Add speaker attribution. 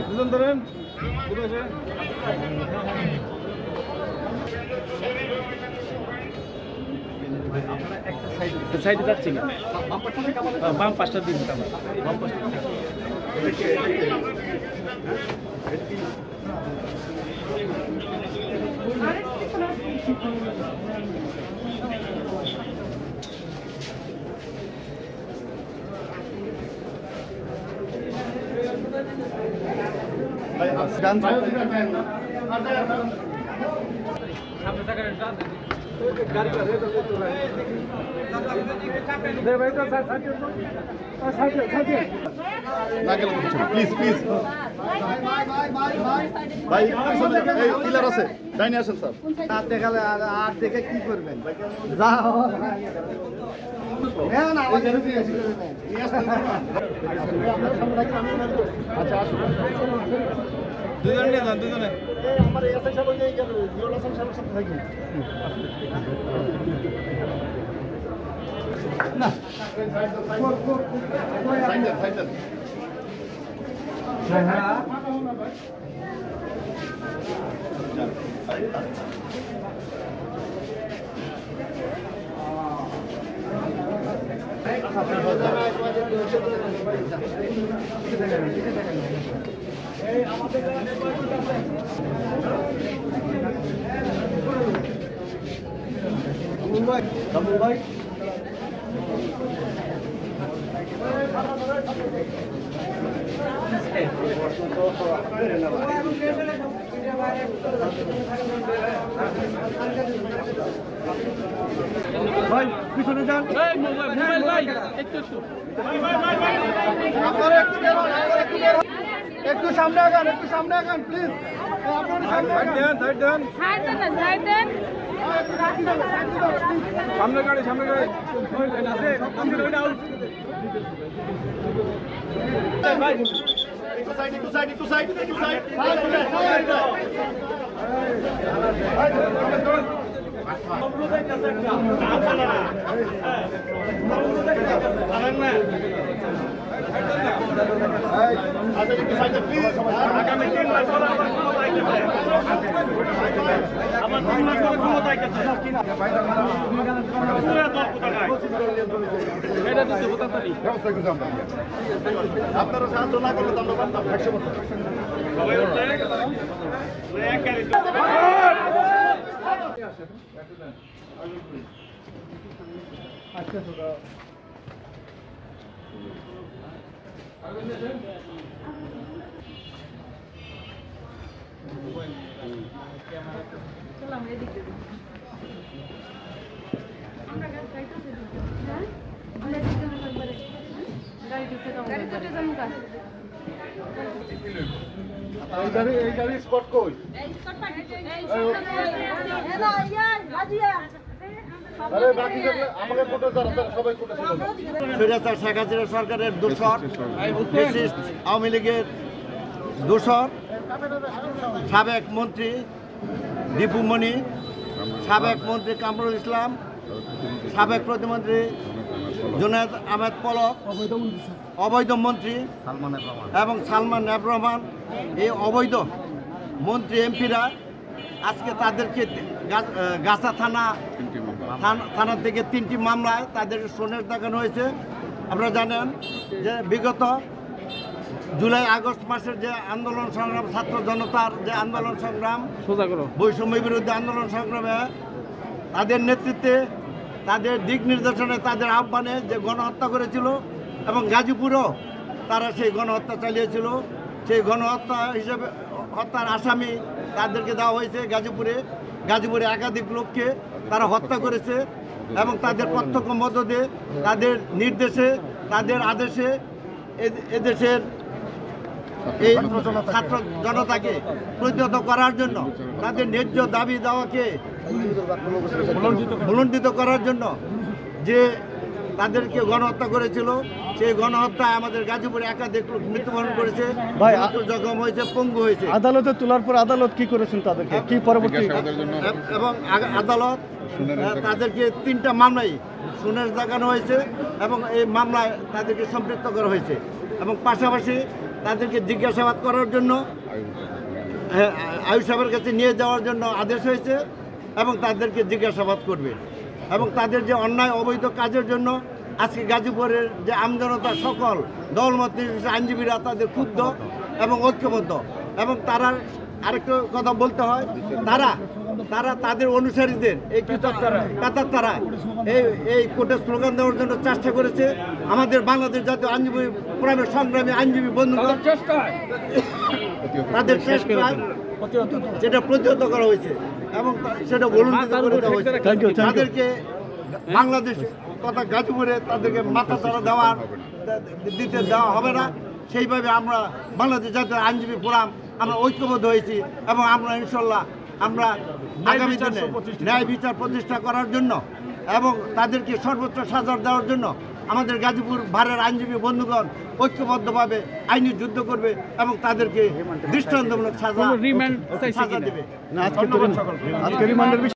Speaker 1: দুজন ধরেন সাইডে যাচ্ছি না বাম পাঁচটা দিন বাম পাঁচটা
Speaker 2: প্লিজ প্লিজ ভাই পিলার আছে ডাইনে আসেন স্যার
Speaker 3: আর দেখালে আর দেখে কি করবেন
Speaker 2: আচ্ছা আসুন
Speaker 1: দুজনে নিয়ে যান দুজনে
Speaker 3: আমার এসআই সাহেব ওই যে জিওল হাসান সাহেবের সাথে থাকি না
Speaker 2: সাইডেন সাইডেন
Speaker 3: ভাই ভাই পিছনে যান
Speaker 1: মোবাইল ভাই একটু
Speaker 3: একটু সামনে আগান প্লিজ
Speaker 1: সামনে গাড়ি ভাই
Speaker 2: একটু সাইড
Speaker 1: আগামী 3 মাস পর আমার 3 মাস পরে ক্ষমতা আইতেছে
Speaker 2: আপনারা সাহায্য না করলে তো আমরা পারতাম 100%।
Speaker 1: সবাই উঠে এক গাড়ি
Speaker 2: এই গাড়ি স্পট কই আরে বাকি আমাকে কোটা সবাই কোটা ছিল
Speaker 3: স্বৈরাচার শেখ হাসিনা সরকারের দোসর ফ্যাসিস্ট আওয়ামী লীগের দোসর সাবেক মন্ত্রী দীপু মনি, সাবেক মন্ত্রী কামরুল ইসলাম, সাবেক প্রতিমন্ত্রী জুনায়েদ আহমেদ পলক, অবৈধ মন্ত্রী এবং সালমান এফ রহমান, এই অবৈধ মন্ত্রী এমপিরা আজকে তাদেরকে গাছা থানা থেকে 3টি মামলায় তাদের সোনের দেখানো হয়েছে। আপনারা জানেন যে বিগত জুলাই আগস্ট মাসের যে আন্দোলন সংগ্রাম, ছাত্র জনতার যে আন্দোলন সংগ্রাম, বৈষম্য বিরুদ্ধে আন্দোলন সংগ্রামে তাদের নেতৃত্বে, তাদের দিক নির্দেশনে, তাদের আহ্বানে যে গণহত্যা করেছিল এবং গাজীপুরেও তারা সেই গণহত্যা চালিয়েছিল, সেই গণহত্যা হিসেবে হত্যার আসামি তাদেরকে দেওয়া হয়েছে গাজীপুরে একাধিক লোককে তারা হত্যা করেছে এবং তাদের প্রত্যক্ষ মধ্য দিয়ে তাদের নির্দেশে, তাদের আদেশে এদেশের এই ছাত্র জনতাকে প্রতিহত করার জন্য, তাদের ন্যায্য দাবি দাওয়াকে ভুলণ্ঠিত করার জন্য যে তাদেরকে গণহত্যা করেছিল। সেই গণহত্যায় আমাদের গাজীপুরে একাধিক লোক মৃত্যুবরণ করেছে,
Speaker 4: ভাই,
Speaker 3: জখম হয়েছে, পঙ্গু হয়েছে।
Speaker 4: আদালতে তোলার পর আদালত কি করেছেন তাদেরকে, কি পরবর্তী?
Speaker 3: এবং আদালত তাদেরকে 3টা মামলায় সুনের দেখানো হয়েছে এবং এই মামলায় তাদেরকে সম্পৃক্ত করা হয়েছে এবং পাশাপাশি তাদেরকে জিজ্ঞাসাবাদ করার জন্য আয়ুষ সাহেবের কাছে নিয়ে যাওয়ার জন্য আদেশ হয়েছে এবং তাদেরকে জিজ্ঞাসাবাদ করবে এবং তাদের যে অন্যায় অবৈধ কাজের জন্য আজকে গাজীপুরের যে আমজনতা সকল দলমত নির্বিশেষে আইনজীবীরা তাদের ক্ষুব্ধ এবং ঐক্যবদ্ধ এবং তারা আরেকটা কথা বলতে হয়, তারা তাদের অনুসারীদের এই তারা এই কোর্টে স্লোগান দেওয়ার জন্য চেষ্টা করেছে। আমাদের বাংলাদেশ জাতীয় আইনজীবী ফোরামের সংগ্রামী আইনজীবী বন্ধুগণ তাদের চেষ্টায় সেটা প্রতিহত করা হয়েছে এবং সেটা ভলুন্টিতে করে দেওয়া হয়েছে। তাদেরকে বাংলাদেশ তথা গাজীপুরে তাদেরকে মাথা ছাড়া দিতে দেওয়া হবে না। সেইভাবে আমরা বাংলাদেশ জাতীয় আইনজীবী ফোরাম আমরা ঐক্যবদ্ধ হয়েছি এবং আমরা ইনশাল্লাহ আমরা আগামী দিনে ন্যায় বিচার প্রতিষ্ঠা করার জন্য এবং তাদেরকে সর্বোচ্চ সাজা দেওয়ার জন্য আমাদের গাজীপুর ভারের আইনজীবী বন্ধুগণ ঐক্যবদ্ধভাবে আইনি যুদ্ধ করবে এবং তাদেরকে দৃষ্টান্তমূলক সাজা দেবে।
Speaker 4: আজকে রিমান্ডের বিষয়ে